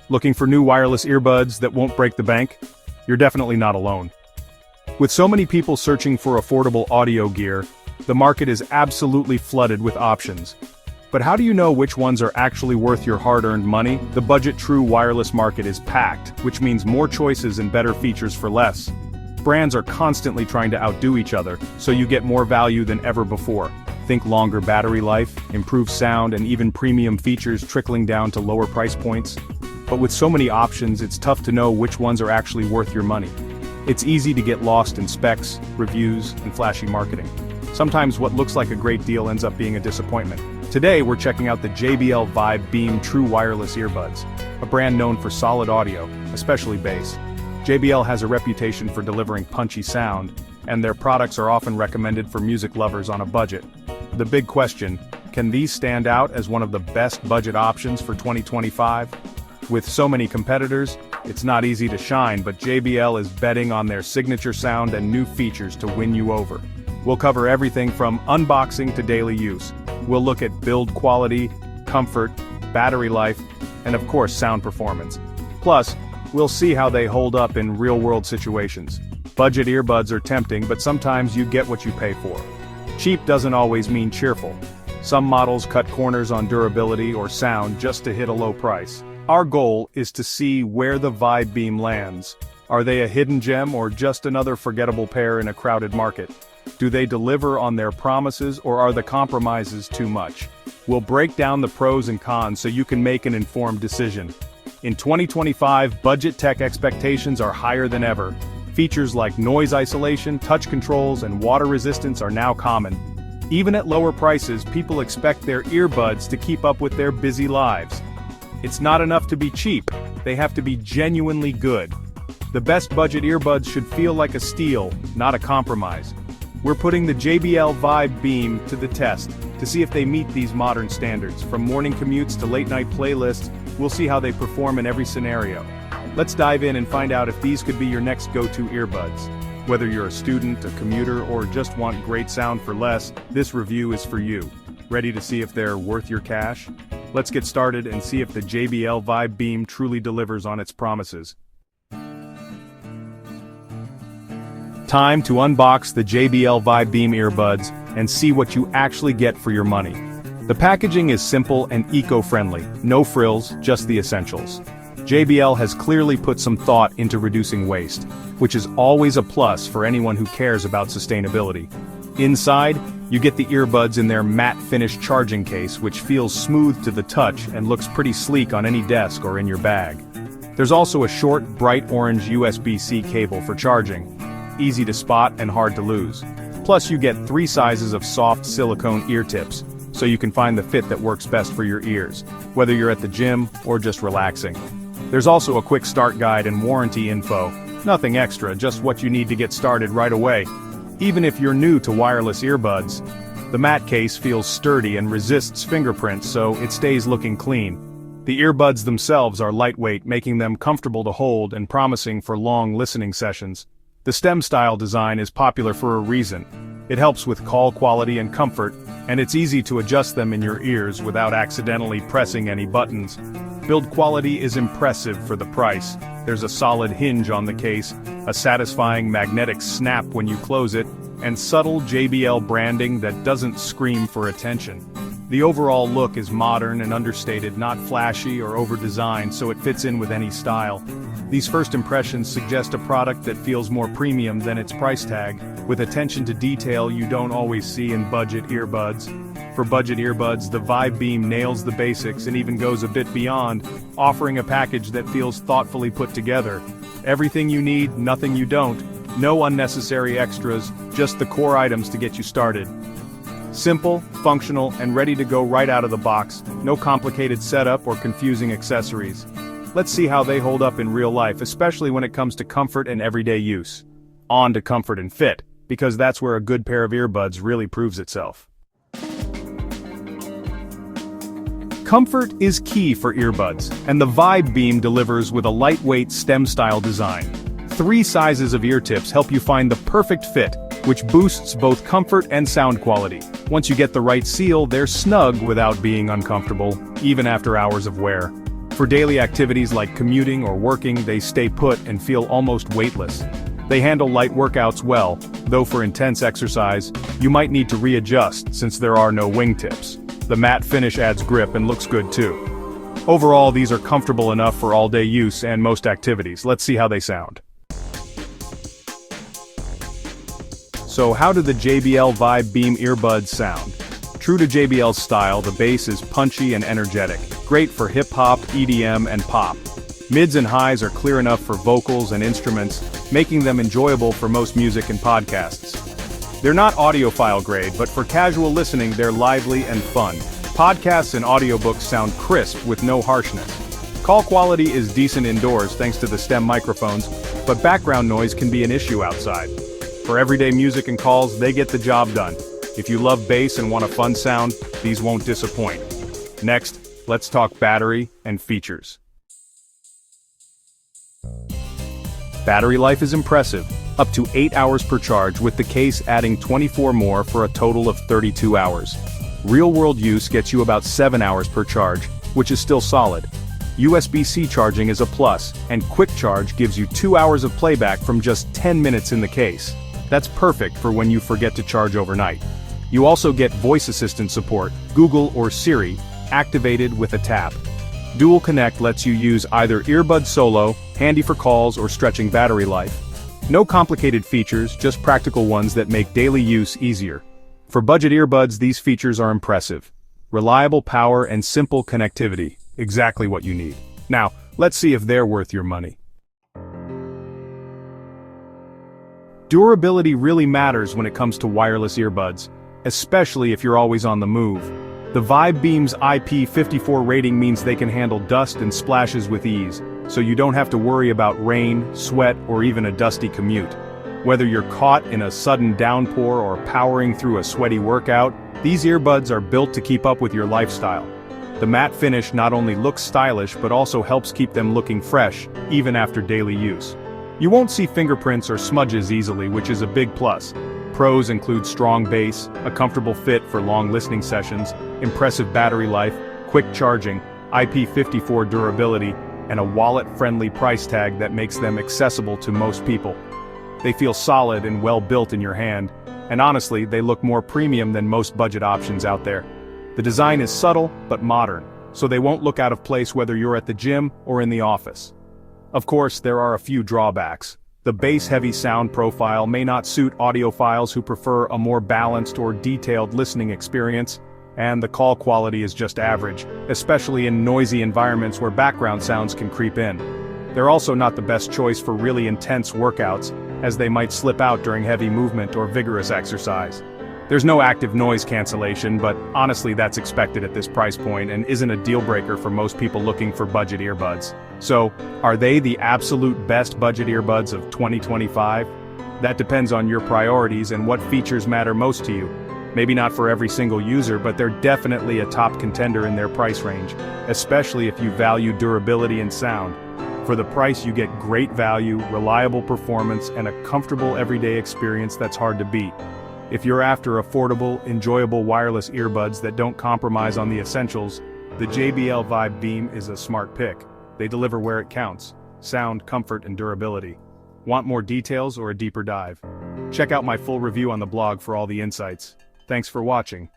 Looking for new wireless earbuds that won't break the bank? You're definitely not alone. With so many people searching for affordable audio gear, the market is absolutely flooded with options. But how do you know which ones are actually worth your hard-earned money? The budget true wireless market is packed, which means more choices and better features for less. Brands are constantly trying to outdo each other, so you get more value than ever before. Think longer battery life, improved sound, and even premium features trickling down to lower price points. But with so many options, it's tough to know which ones are actually worth your money. It's easy to get lost in specs, reviews, and flashy marketing. Sometimes what looks like a great deal ends up being a disappointment. Today we're checking out the JBL Vibe Beam True Wireless Earbuds, a brand known for solid audio, especially bass. JBL has a reputation for delivering punchy sound, and their products are often recommended for music lovers on a budget. The big question, can these stand out as one of the best budget options for 2025? With so many competitors, it's not easy to shine, but JBL is betting on their signature sound and new features to win you over. We'll cover everything from unboxing to daily use. We'll look at build quality, comfort, battery life, and of course sound performance. Plus, we'll see how they hold up in real-world situations. Budget earbuds are tempting, but sometimes you get what you pay for. Cheap doesn't always mean cheerful. Some models cut corners on durability or sound just to hit a low price. Our goal is to see where the Vibe Beam lands. Are they a hidden gem or just another forgettable pair in a crowded market? Do they deliver on their promises or are the compromises too much? We'll break down the pros and cons so you can make an informed decision. In 2025, budget tech expectations are higher than ever. Features like noise isolation, touch controls, and water resistance are now common. Even at lower prices, people expect their earbuds to keep up with their busy lives. It's not enough to be cheap, they have to be genuinely good. The best budget earbuds should feel like a steal, not a compromise. We're putting the JBL Vibe Beam to the test, to see if they meet these modern standards. From morning commutes to late-night playlists, we'll see how they perform in every scenario. Let's dive in and find out if these could be your next go-to earbuds. Whether you're a student, a commuter, or just want great sound for less, this review is for you. Ready to see if they're worth your cash? Let's get started and see if the JBL Vibe Beam truly delivers on its promises. Time to unbox the JBL Vibe Beam earbuds and see what you actually get for your money. The packaging is simple and eco-friendly, no frills, just the essentials. JBL has clearly put some thought into reducing waste, which is always a plus for anyone who cares about sustainability. Inside, you get the earbuds in their matte finish charging case, which feels smooth to the touch and looks pretty sleek on any desk or in your bag. There's also a short, bright orange USB-C cable for charging, easy to spot and hard to lose. Plus you get 3 sizes of soft silicone ear tips, so you can find the fit that works best for your ears, whether you're at the gym or just relaxing. There's also a quick start guide and warranty info. Nothing extra, just what you need to get started right away. Even if you're new to wireless earbuds, the matte case feels sturdy and resists fingerprints, so it stays looking clean. The earbuds themselves are lightweight, making them comfortable to hold and promising for long listening sessions. The stem-style design is popular for a reason. It helps with call quality and comfort, and it's easy to adjust them in your ears without accidentally pressing any buttons. Build quality is impressive for the price. There's a solid hinge on the case, a satisfying magnetic snap when you close it, and subtle JBL branding that doesn't scream for attention. The overall look is modern and understated, not flashy or over-designed, so it fits in with any style. These first impressions suggest a product that feels more premium than its price tag, with attention to detail you don't always see in budget earbuds. For budget earbuds, the Vibe Beam nails the basics and even goes a bit beyond, offering a package that feels thoughtfully put together. Everything you need, nothing you don't. No unnecessary extras, just the core items to get you started. Simple, functional, and ready to go right out of the box. No complicated setup or confusing accessories. Let's see how they hold up in real life, especially when it comes to comfort and everyday use. On to comfort and fit, because that's where a good pair of earbuds really proves itself. Comfort is key for earbuds, and the Vibe Beam delivers with a lightweight stem-style design. 3 sizes of ear tips help you find the perfect fit, which boosts both comfort and sound quality. Once you get the right seal, they're snug without being uncomfortable, even after hours of wear. For daily activities like commuting or working, they stay put and feel almost weightless. They handle light workouts well, though for intense exercise, you might need to readjust since there are no wingtips. The matte finish adds grip and looks good too. Overall, these are comfortable enough for all-day use and most activities. Let's see how they sound. So how do the JBL Vibe Beam earbuds sound? True to JBL's style, the bass is punchy and energetic, great for hip-hop, EDM, and pop. Mids and highs are clear enough for vocals and instruments, making them enjoyable for most music and podcasts. They're not audiophile grade, but for casual listening they're lively and fun. Podcasts and audiobooks sound crisp with no harshness. Call quality is decent indoors thanks to the stem microphones, but background noise can be an issue outside. For everyday music and calls, they get the job done. If you love bass and want a fun sound, these won't disappoint. Next, let's talk battery and features. Battery life is impressive, up to 8 hours per charge, with the case adding 24 more for a total of 32 hours. Real-world use gets you about 7 hours per charge, which is still solid. USB-C charging is a plus, and quick charge gives you 2 hours of playback from just 10 minutes in the case. That's perfect for when you forget to charge overnight. You also get voice assistant support, Google or Siri, activated with a tap. Dual Connect lets you use either earbud solo, handy for calls or stretching battery life. No complicated features, just practical ones that make daily use easier. For budget earbuds, these features are impressive. Reliable power and simple connectivity, exactly what you need. Now, let's see if they're worth your money. Durability really matters when it comes to wireless earbuds, especially if you're always on the move. The Vibe Beam's IP54 rating means they can handle dust and splashes with ease, so you don't have to worry about rain, sweat, or even a dusty commute. Whether you're caught in a sudden downpour or powering through a sweaty workout, these earbuds are built to keep up with your lifestyle. The matte finish not only looks stylish but also helps keep them looking fresh, even after daily use. You won't see fingerprints or smudges easily, which is a big plus. Pros include strong bass, a comfortable fit for long listening sessions, impressive battery life, quick charging, IP54 durability, and a wallet-friendly price tag that makes them accessible to most people. They feel solid and well-built in your hand, and honestly, they look more premium than most budget options out there. The design is subtle but modern, so they won't look out of place whether you're at the gym or in the office. Of course, there are a few drawbacks. The bass-heavy sound profile may not suit audiophiles who prefer a more balanced or detailed listening experience, and the call quality is just average, especially in noisy environments where background sounds can creep in. They're also not the best choice for really intense workouts, as they might slip out during heavy movement or vigorous exercise. There's no active noise cancellation, but honestly that's expected at this price point and isn't a deal-breaker for most people looking for budget earbuds. So, are they the absolute best budget earbuds of 2025? That depends on your priorities and what features matter most to you. Maybe not for every single user, but they're definitely a top contender in their price range, especially if you value durability and sound. For the price you get great value, reliable performance, and a comfortable everyday experience that's hard to beat. If you're after affordable, enjoyable wireless earbuds that don't compromise on the essentials, the JBL Vibe Beam is a smart pick. They deliver where it counts: sound, comfort, and durability. Want more details or a deeper dive? Check out my full review on the blog for all the insights. Thanks for watching.